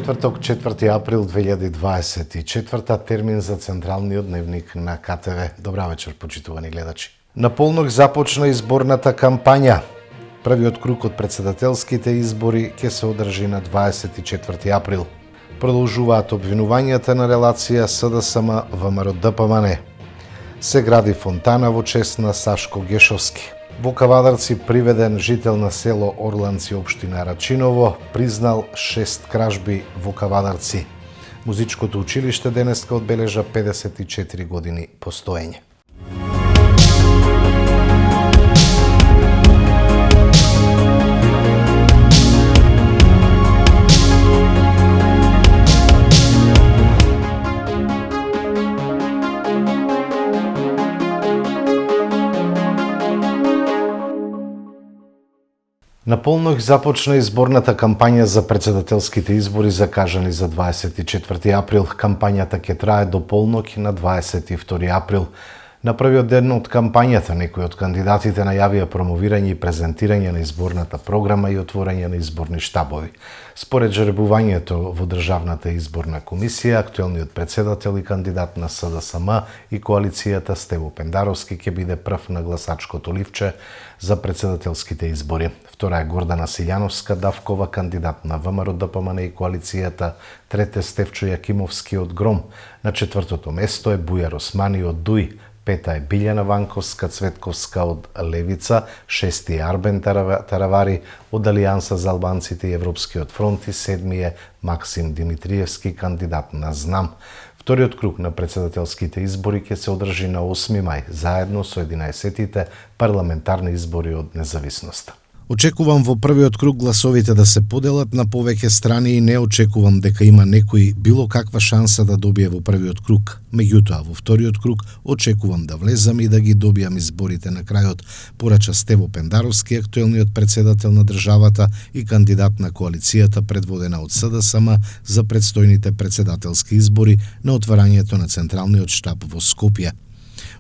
четврток, 4 април 2024, термин за централниот дневник на КТВ. Добра вечер, почитувани гледачи. На полнок започна изборната кампања. Првиот круг од председателските избори ќе се одржи на 24 април. Продолжуваат обвинувањата на релација СДСМ ВМРО ДПМН. Се гради фонтана во чест на Сашко Гешовски. Во Кавадарци приведен жител на село Орланци, општина Рачиново, признал 6 кражби во Кавадарци. Музичкото училиште денеска одбележа 54 години постоење. На полнок започна изборната кампања за председателските избори закажани за 24 април. Кампањата ќе трае до полнок на 22 април. На првиот ден од кампањата некои од кандидатите најавија промовирање и презентирање на изборната програма и отворање на изборни штабови. Според жеребувањето во Државната изборна комисија, актуелниот председател и кандидат на СДСМ и коалицијата Стево Пендаровски ќе биде прв на гласачкото ливче за председателските избори. Втора е Гордана Силјановска Давкова, кандидат на ВМРО ДПМН и коалицијата. Трет е Стефчо Јакимовски од ГРОМ. На четвртото место е Бујар Османи од ДУИ. Пета е Билјана Ванковска Цветковска од Левица, шести е Арбен Таравари од Алијанса за албанците и Европскиот фронт и седми е Максим Димитриевски, кандидат на ЗНАМ. Вториот круг на председателските избори ќе се одржи на 8 мај, заедно со 11-тите парламентарни избори од независноста. Очекувам во првиот круг гласовите да се поделат на повеќе страни и не очекувам дека има некој било каква шанса да добие во првиот круг. Меѓутоа, во вториот круг очекувам да влезам и да ги добијам изборите на крајот, порача Стево Пендаровски, актуелниот председател на државата и кандидат на коалицијата предводена од СДСМ за предстојните председателски избори на отварањето на Централниот штаб во Скопје.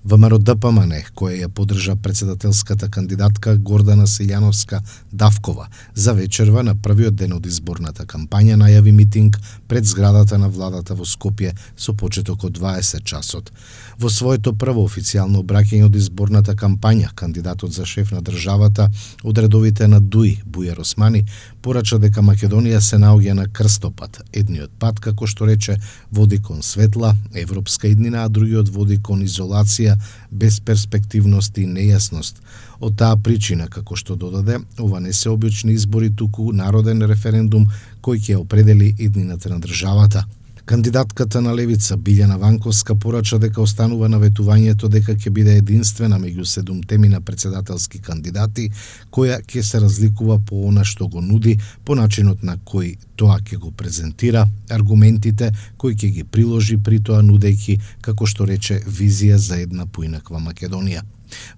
ВМРО ДПМН, која ја поддржа председателската кандидатка Гордана Силјановска Давкова, за вечерва на првиот ден од изборната кампања најави митинг пред зградата на владата во Скопје со почеток од 20 часот. Во своето прво официјално обраќање од изборната кампања, кандидатот за шеф на државата од редовите на ДУИ, Бујар Османи, порача дека Македонија се наоѓа на крстопат. Едниот пат, како што рече, води кон светла, европска иднина, а другиот води кон изолација, безперспективност и нејасност. Од таа причина, како што додаде, ова не се обични избори, туку народен референдум кој ќе определи иднината на државата. Кандидатката на Левица Билјана Ванковска порача дека останува наветувањето дека ќе биде единствена меѓу 7 на председателски кандидати, која ќе се разликува по она што го нуди, по начинот на кој тоа ќе го презентира, аргументите кои ќе ги приложи при тоа нудејќи, како што рече, визија за една поинаква Македонија.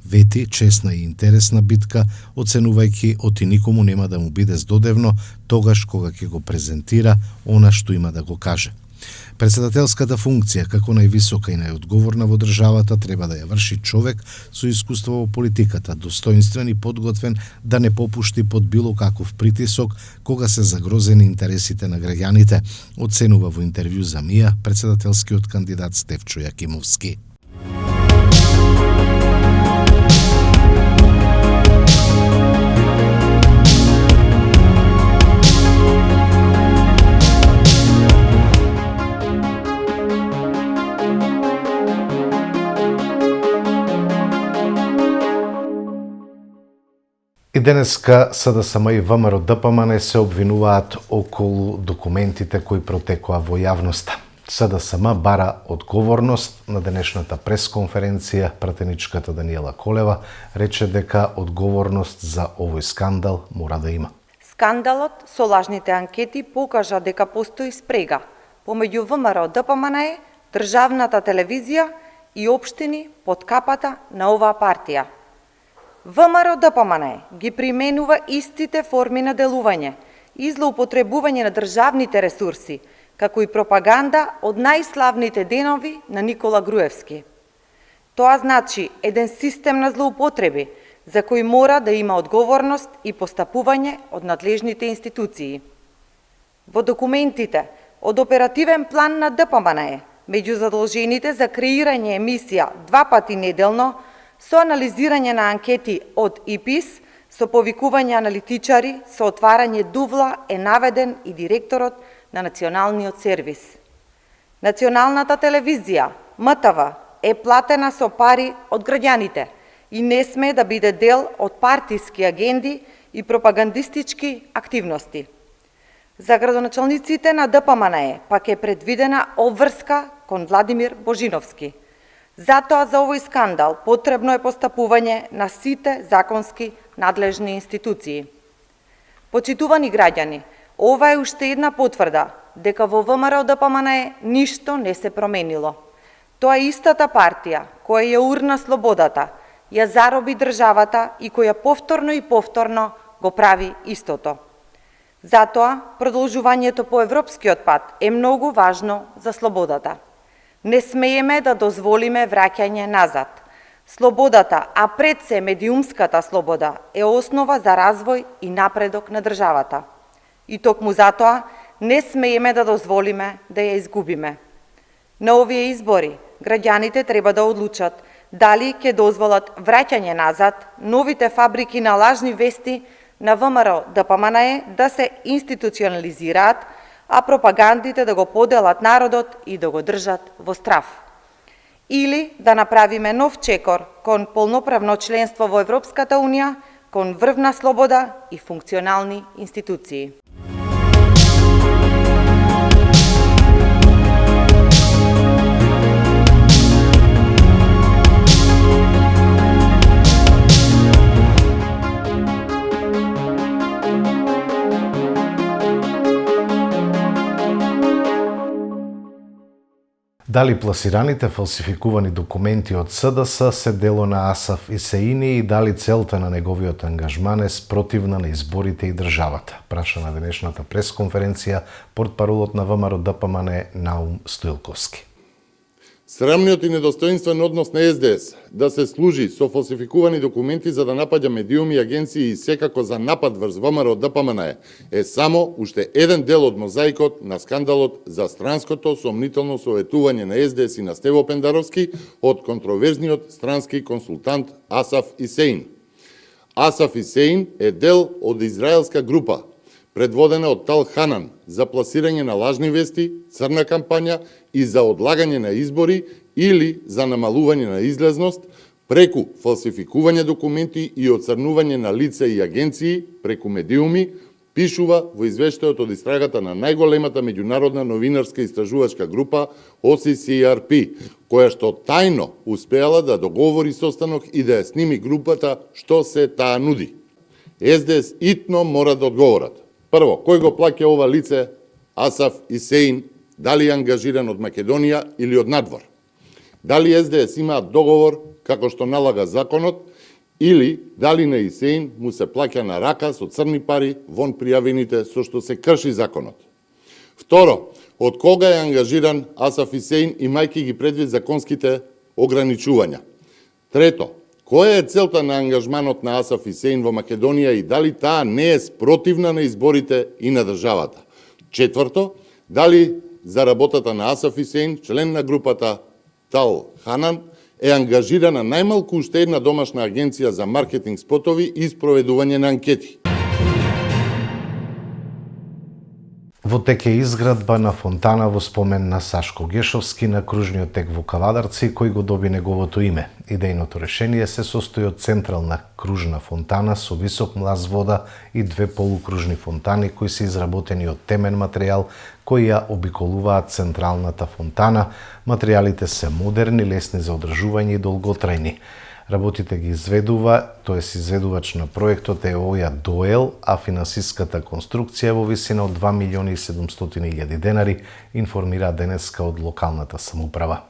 Вети чесна и интересна битка, оценувајќи оти никому нема да му биде здодевно тогаш кога ќе го презентира она што има да го каже. Председателската функција, како највисока и најодговорна во државата, треба да ја врши човек со искуство во политиката, достоинствен и подготвен да не попушти под било каков притисок кога се загрозени интересите на граѓаните, оценува во интервју за МИА председателскиот кандидат Стефчо Јакимовски. И денеска СДСМ и ВМРО ДПМН се обвинуваат околу документите кои протекоа во јавноста. СДСМ бара одговорност. На денешната пресконференција пратеничката Даниела Колева рече дека одговорност за овој скандал мора да има. Скандалот со лажните анкети покажа дека постои спрега помеѓу ВМРО ДПМН, државната телевизија и општини под капата на оваа партија. ВМРО ДПМН ги применува истите форми на делување и злоупотребување на државните ресурси, како и пропаганда од најславните денови на Никола Груевски. Тоа значи еден систем на злоупотреби, за кој мора да има одговорност и постапување од надлежните институции. Во документите од оперативен план на ДПМН меѓу задолжените за креирање емисија 2 пати неделно со анализирање на анкети од ИПИС, со повикување аналитичари, со отварање дувла е наведен и директорот на Националниот сервис. Националната телевизија, МТВ, е платена со пари од граѓаните и не смее да биде дел од партиски агенди и пропагандистички активности. За градоначалниците на ДПМН пак е предвидена обврска кон Владимир Божиновски. Затоа за овој скандал потребно е постапување на сите законски надлежни институции. Почитувани граѓани, ова е уште една потврда дека во ВМРО ДПМН ништо не се променило. Тоа е истата партија која ја урна слободата, ја зароби државата и која повторно и повторно го прави истото. Затоа, продолжувањето по европскиот пат е многу важно за слободата. Не смееме да дозволиме враќање назад. Слободата, а пред се медиумската слобода, е основа за развој и напредок на државата. И токму затоа не смееме да дозволиме да ја изгубиме. На овие избори, граѓаните треба да одлучат дали ќе дозволат враќање назад, новите фабрики на лажни вести на ВМРО ДПМН да се институционализираат, а пропагандите да го поделат народот и да го држат во страв. Или да направиме нов чекор кон полноправно членство во Европската Унија, кон врвна слобода и функционални институции. Дали пласираните фалсификувани документи од СДС се дело на Асаф Исеини и дали целта на неговиот ангажман е спротивна на изборите и државата? Праша на денешната пресконференција портпаролот на ВМРО ДПМН Наум Стоилковски. Срамниот и недостоинствен однос на СДС да се служи со фалсификувани документи за да напаѓа медиуми, агенции и секако за напад врз ВМРО ДПМН е само уште еден дел од мозаикот на скандалот за странското сомнително советување на СДС и на Стево Пендаровски од контроверзниот странски консултант Асаф Исеин. Асаф Исеин е дел од израелска група предводена од Тал Ханан за пласирање на лажни вести, црна кампања и за одлагање на избори или за намалување на излезност преку фалсификување документи и оцрнување на лица и агенции преку медиуми, пишува во извештајот од истрагата на најголемата меѓународна новинарска истражувачка група OCCRP, која што тајно успеала да договори состанок и да ја сними групата што се таа нуди. СДС итно мора да одговорат. Прво, кој го плаќа ова лице Асаф Исеин, дали е ангажиран од Македонија или од надвор? Дали СДС имаат договор како што налага законот или дали на Исеин му се плаќа на рака со црни пари вон пријавените со што се крши законот? Второ, од кога е ангажиран Асаф Исеин имајќи ги предвид законските ограничувања? Трето, која е целта на ангажманот на Асаф Исеин во Македонија и дали таа не е спротивна на изборите и на државата? Четврто, дали за работата на Асаф Исеин, член на групата Тал Ханан, е ангажирана најмалку уште една домашна агенција за маркетинг спотови и спроведување на анкети. Во тек е изградба на фонтана во спомен на Сашко Гешовски на кружниот тек во Кавадарци, кој го доби неговото име. Идејното решение се состои од централна кружна фонтана со висок млаз вода и две полукружни фонтани кои се изработени од темен материјал кои ја обиколуваат централната фонтана. Материјалите се модерни, лесни за одржување и долготрајни. Работите ги изведува, изведувач на проектот е Оја Доел, а финансиската конструкција е во висина од 2.700.000 денари, информира денеска од локалната самоуправа.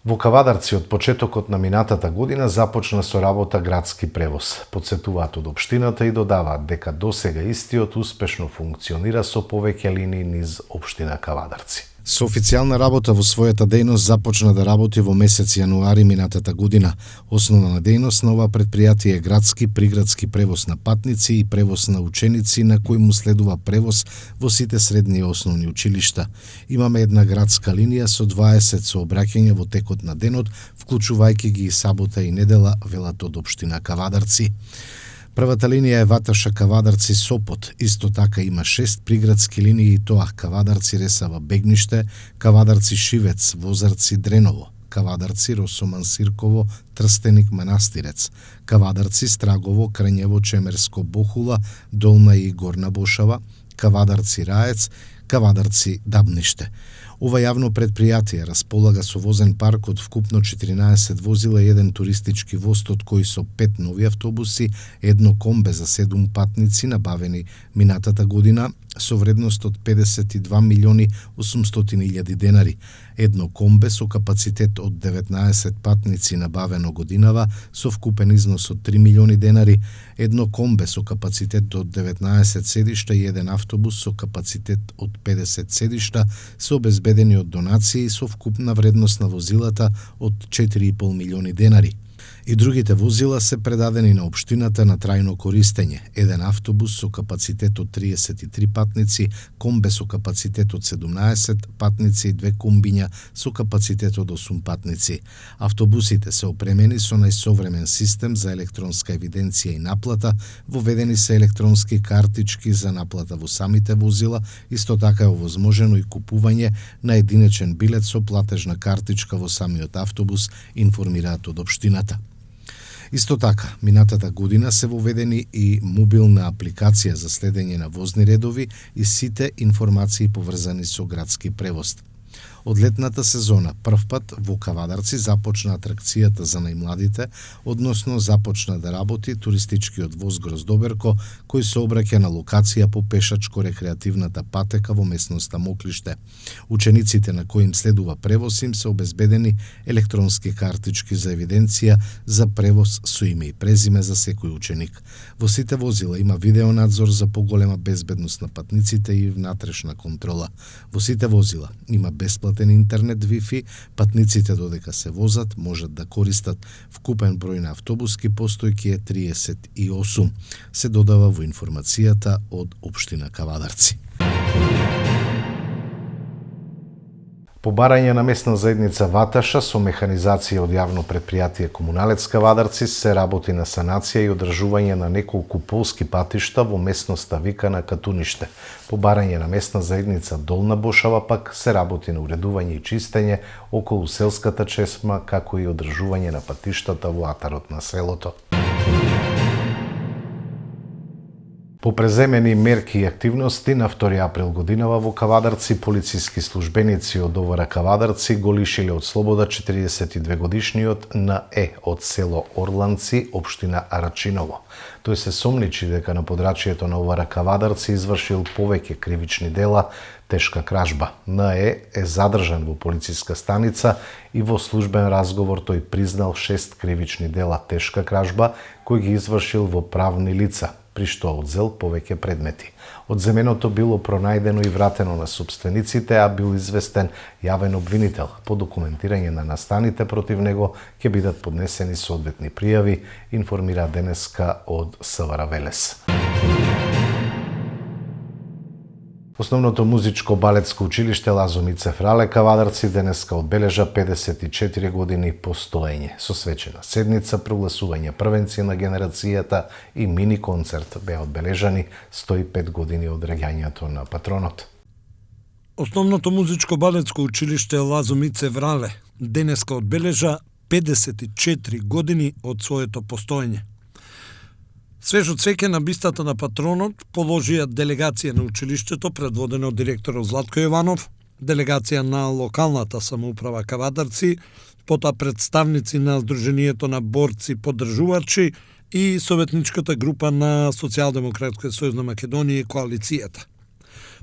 Во Кавадарци од почетокот на минатата година започна со работа градски превоз. Подсетуваат од општината и додаваат дека досега истиот успешно функционира со повеќе линии низ општина Кавадарци. Со официјална работа во својата дејност започна да работи во месец јануари минатата година. Основна дејност на ова предпријатие е градски, приградски превоз на патници и превоз на ученици, на кој му следува превоз во сите средни и основни училишта. Имаме една градска линија со 20 сообраќања во текот на денот, вклучувајќи ги и сабота и недела, велат од општина Кавадарци. Првата линија е Ваташа Кавадарци Сопот. Исто така има 6 приградски линии, и тоа Кавадарци Ресава Бегниште, Кавадарци Шивец, Возарци Дреново, Кавадарци Росоман Сирково, Трстеник Манастирец, Кавадарци Страгово, Крањево, Чемерско, Бохула, Долна и Горна Бошава, Кавадарци Раец, Кавадарци Дабниште. Ова јавно предпријатие располага со возен парк од вкупно 14 возила и еден туристички воз, од кои со 5 нови автобуси, едно комбе за 7 патници набавени минатата година со вредност од 52 милиони 800 илјади денари, едно комбе со капацитет од 19 патници набавено годинава со вкупен износ од 3 милиони денари, едно комбе со капацитет од 19 седишта и еден автобус со капацитет од 50 седишта се обезбедени од донации со вкупна вредност на возилата од 4,5 милиони денари. И другите возила се предадени на општината на трајно користење. Еден автобус со капацитет од 33 патници, комбе со капацитет од 17 патници и 2 комбиња со капацитет од 8 патници. Автобусите се опремени со најсовремен систем за електронска евиденција и наплата, воведени се електронски картички за наплата во самите возила, исто така е овозможено и купување на единечен билет со платежна картичка во самиот автобус, информираат од општината. Исто така, минатата година се воведени и мобилна апликација за следење на возни редови и сите информации поврзани со градски превоз. Од летната сезона првпат во Кавадарци започна атракцијата за најмладите, односно започна да работи туристичкиот воз Гроздоберко, кој се обраќа на локација по пешачко-рекреативната патека во местноста Моклиште. Учениците на кои им следува превоз им се обезбедени електронски картички за евиденција за превоз со име и презиме за секој ученик. Во сите возила има видеонадзор за поголема безбедност на патниците и внатрешна контрола. Во сите возила има бесплатен интернет Wi-Fi, патниците додека се возат можат да користат вкупен број на автобуски постојки е 38, се додава во информацијата од општина Кавадарци. По барање на местна заедница Ваташа со механизација од јавно предпријатие Комуналец Кавадарци се работи на санација и одржување на неколку полски патишта во местноста викана Катуниште. По барање на местна заедница Долна Бошава пак се работи на уредување и чистење околу селската чесма, како и одржување на патиштата во атарот на селото. По преземени мерки и активности на 2 април годинава во Кавадарци полициски службеници од ОВР Кавадарци го лишиле од слобода 42 годишниот Н.Е. од село Орланци, општина Арачиново. Тој се сомничи дека на подрачјето на ОВР Кавадарци извршил повеќе кривични дела, тешка кражба. Н.Е. е задржан во полициска станица и во службен разговор тој признал 6 кривични дела тешка кражба кои ги извршил во правни лица, при што одзел повеќе предмети. Одземеното било пронајдено и вратено на собствениците, а бил известен јавен обвинител. По документирање на настаните против него ќе бидат поднесени соодветни пријави, информира денеска од СВР Велес. Основното музичко балетско училиште Лазо Мицев Рале Кавадарци денеска одбележа 54 години постоење. Со свечена седница, прогласување првенци на генерацијата и мини концерт беа одбележани 105 години од реѓањето на патронот. Основното музичко балетско училиште Лазо Мицев Рале денеска одбележа 54 години од своето постоење. Свежо цвеќе на бистата на патронот положија делегација на училиштето предводена од директорот Златко Јованов, делегација на локалната самоуправа Кавадарци, потоа представници на Сдруженијето на борци поддржувачи и советничката група на Социјалдемократска сојуз на Македонија и коалицијата.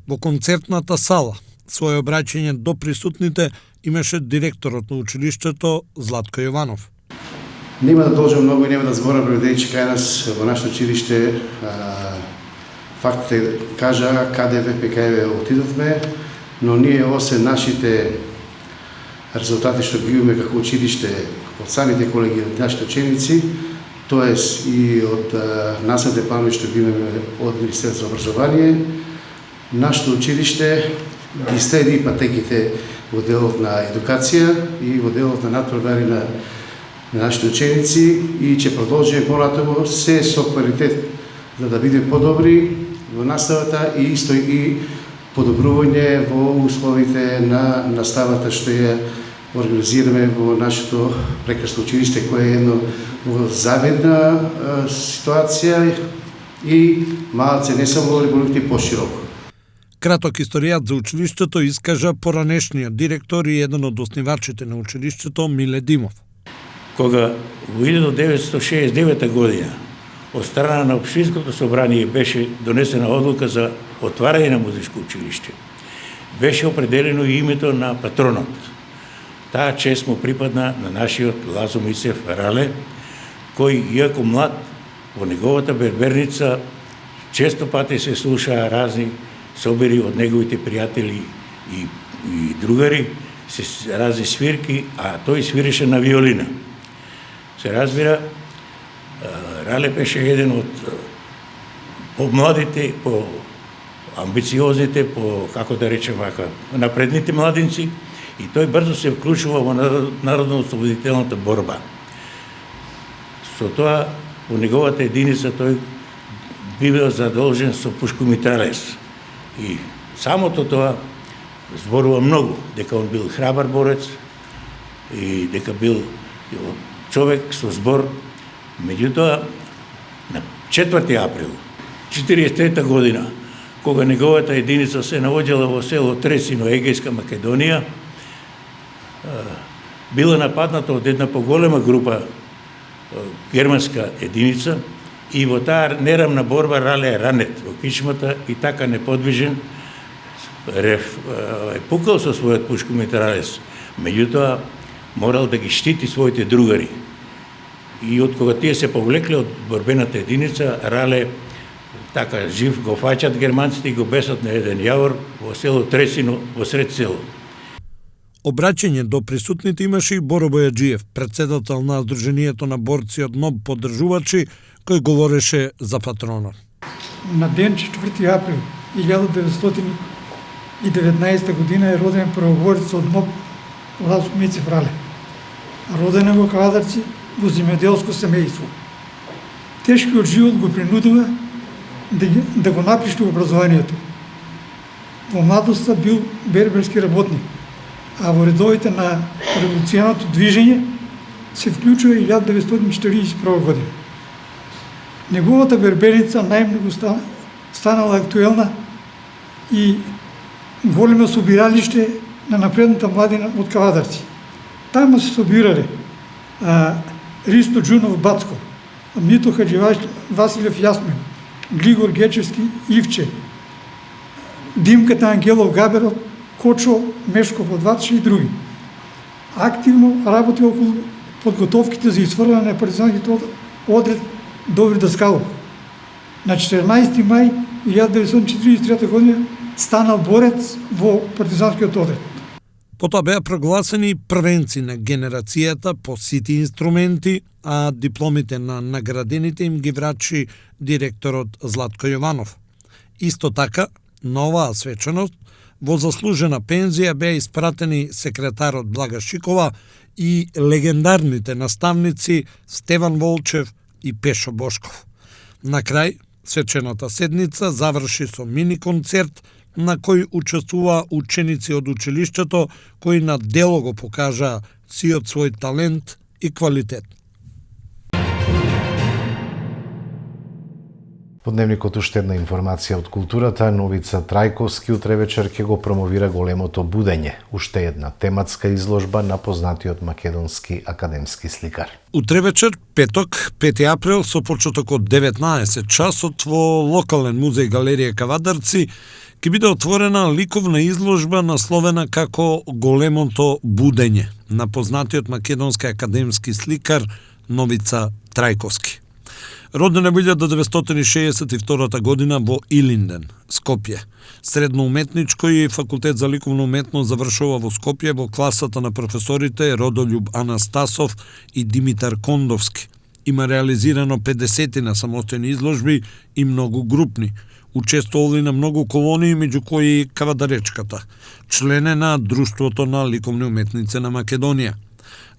Во концертната сала своје обраќање до присутните имаше директорот на училиштето Златко Јованов. Нема да должам многу и нема да зборам бидејќи кај нас во нашето училиште фактите кажа каде ВПК отидовме но ние освен нашите резултати што ги имаме како училиште од самите колеги, од нашите ученици, тоест и од наследните планови што ги имаме од Министерството за образование, нашето училиште ги следи патеките во делот на едукација и во делот на надпревари на нашите ученици и ќе продолжиме понатаму се со квалитет за да бидеме подобри во наставата и исто и подобрување во условите на наставата што ја организираме во нашето прекрасно училиште, кое е едно во завидна ситуација и малце не само во републиката и пошироко. Краток историјат за училиштето искажа поранешниот директор и еден од основачите на училиштето Миле Димов. Кога во 1969 година од страна на Општинското собрание беше донесена одлука за отварање на музичко училиште, беше определено и името на патронот. Таа чест му припадна на нашиот Лазо Мицев Рале, кој, иако млад, во неговата берберница често пати се слушаа разни собери од неговите пријатели и другари, разни свирки, а тој свиреше на виолина. Се разбира, Рале беше еден од по-младите, по-амбициозните, како да речем вака, напредните младинци, и тој брзо се вклучува во народно-ослободителната борба. Со тоа, во неговата единица, тој бил задолжен со пушкомитралес. И самото тоа зборува многу, дека он бил храбар борец и дека бил човек со збор. Меѓутоа, на 4 април 1943 година, кога неговата единица се наоѓала во село Тресино, Егејска Македонија, била нападната од една поголема група германска единица и во таа нерамна борба Рале е ранет во кичмата и така неподвижен е пукал со својот пушкомитралес. Меѓутоа, морал да ги штити своите другари. И од кога тие се повлекле од борбената единица, Рале така жив го фаќат германците и го бесат на еден јавор во село Тресино, во сред село. Обраќање до присутните имаше и Боро Бојаджиев, председател на Сдруженијето на борци од НОБ поддржувачи, кој говореше за патронот. На ден 4 април 1919 година е роден првоборец од НОБ Лазо Мицев Рале. Роден е во Кавадарци, во земјоделско семејство. Тешкиот живот го принудува да го напиште образованието. Во младоста бил берберски работник, а во редовите на револуционното движење се вклучува и 1941 година. Неговата берберница најмногу станала актуелна и големо собиралиште на напредната младина од Кавадарци. Таму се собирале Ристо Джунов Бацко, Мито Хадживаш Василев Јасмин, Глигор Гечевски Ивче, Димката Ангелов Габеров, Кочо Мешков од Ватша и други. Активно работи околу подготовките за изфрлање на партизанските одред Добри Даскалов. На 14 мај 1943 година станал борец во партизанскиот одред. Потоа беа прогласени првенци на генерацијата по сите инструменти, а дипломите на наградените им ги врачи директорот Златко Јованов. Исто така, на оваа свечаност, во заслужена пензија беа испратени секретарот Блага Шикова и легендарните наставници Стеван Волчев и Пешо Бошков. На крај, свечената седница заврши со мини концерт на кој учествува ученици од училиштето кои на дело го покажаа сиот свој талент и квалитет. Во дневникот уште една информација од културата, Новица Трајковски утре вечер ќе го промовира големото будење, уште една тематска изложба на познатиот македонски академски сликар. Утре вечер, петок, 5 април, со почеток од 19 часот во локален музеј Галерија Кавадарци, ќе биде отворена ликовна изложба насловена како Големото будење на познатиот македонски академски сликар Новица Трајковски. Роден е во 1962 година во Илинден, Скопје. Средноуметничко и факултет за ликовна уметност завршува во Скопје во класата на професорите Родолюб Анастасов и Димитар Кондовски. Има реализирано 50 на самостојни изложби и многу групни. Учествували на многу колонии, меѓу кои и Кавадаречката. Член е на Друштвото на ликовни уметници на Македонија.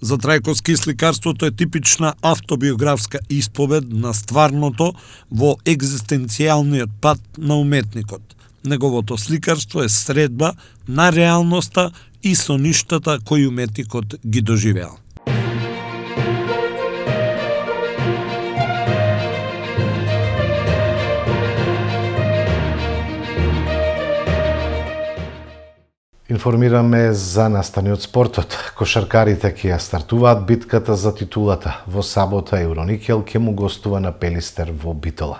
За Трајковски сликарството е типична автобиографска исповед на стварното во екзистенцијалниот пат на уметникот. Неговото сликарство е средба на реалноста и соништата кои уметникот ги доживеал. Информираме за настаниот спортот. Кошаркарите ќе ја стартуваат битката за титулата. Во сабота Евроникел ќе му гостува на Пелистер во Битола.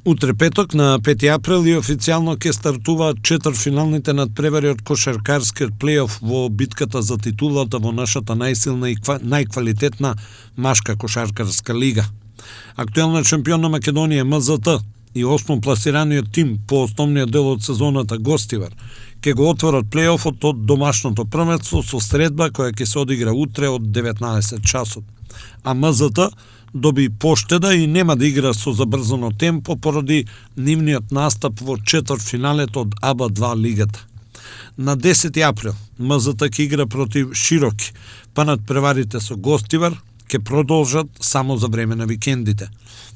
Утре петок на 5 април и официјално ќе стартуваат четвртфиналните надпревари од кошаркарскиот плейоф во битката за титулата во нашата најсилна и најквалитетна машка кошаркарска лига. Актуелна шампион на Македонија МЗТ и осмо пласираниот тим по основниот дел од сезоната Гостивар ќе го отворат плейофот од домашното првенство со средба која ќе се одигра утре од 19 часот. А МЗТ доби поштеда и нема да игра со забрзано темпо поради нивниот настап во четвртфиналето од АБА-2 лигата. На 10 април МЗТ ќе игра против Широки, па надпреварите со Гостивар ќе продолжат само за време на викендите.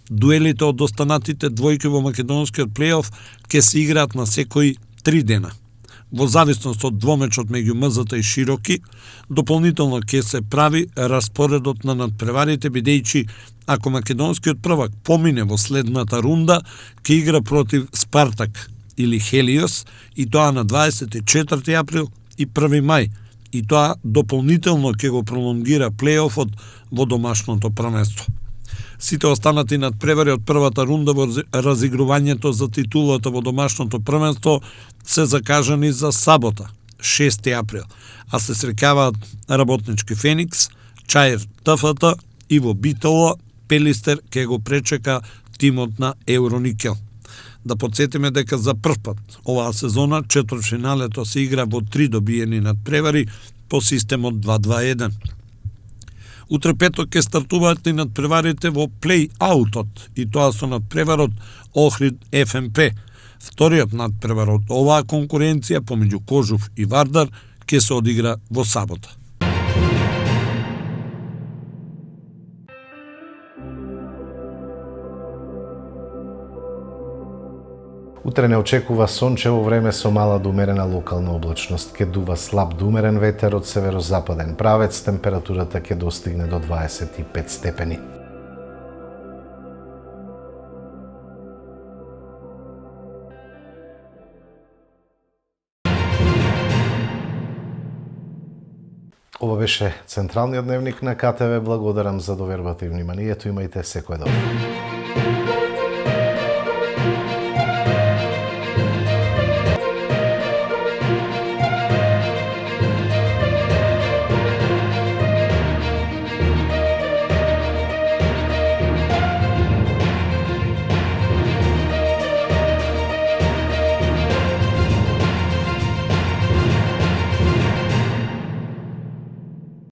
Дуелите од останатите двојки во македонскиот плейоф ќе се играат на секои 3 дена. Во зависност од двомечот меѓу МЗТ и Широки, дополнително ќе се прави распоредот на надпреварите, бидејќи ако македонскиот првак помине во следната рунда, ќе игра против Спартак или Хелиос, и тоа на 24 април и 1 мај, и тоа дополнително ќе го пролонгира плейофот во домашното првенство. Сите останати надпревари од првата рунда во разигрувањето за титулата во домашното првенство се закажани за сабота, 6 април, а се среќаваат Работнички Феникс, Чаир ТФТ и во Битола Пелистер ќе го пречека тимот на Евроникел. Да подсетиме дека за прв пат оваа сезона четвртфиналето се игра во 3 добиени надпревари по системот 2-2-1. Утре петок ќе стартуваат и надпреварите во плей-аутот, и тоа со надпреварот Охрид ФМП. Вториот надпревар од оваа конкуренција помеѓу Кожув и Вардар ќе се одигра во сабота. Утре не очекува сончево време со мала до умерена локална облачност. Ќе дува слаб до умерен ветер од северозападен правец, температурата ќе достигне до 25 степени. Ова беше централниот дневник на КТВ. Благодарам за довербата и вниманието. Имајте секој добро.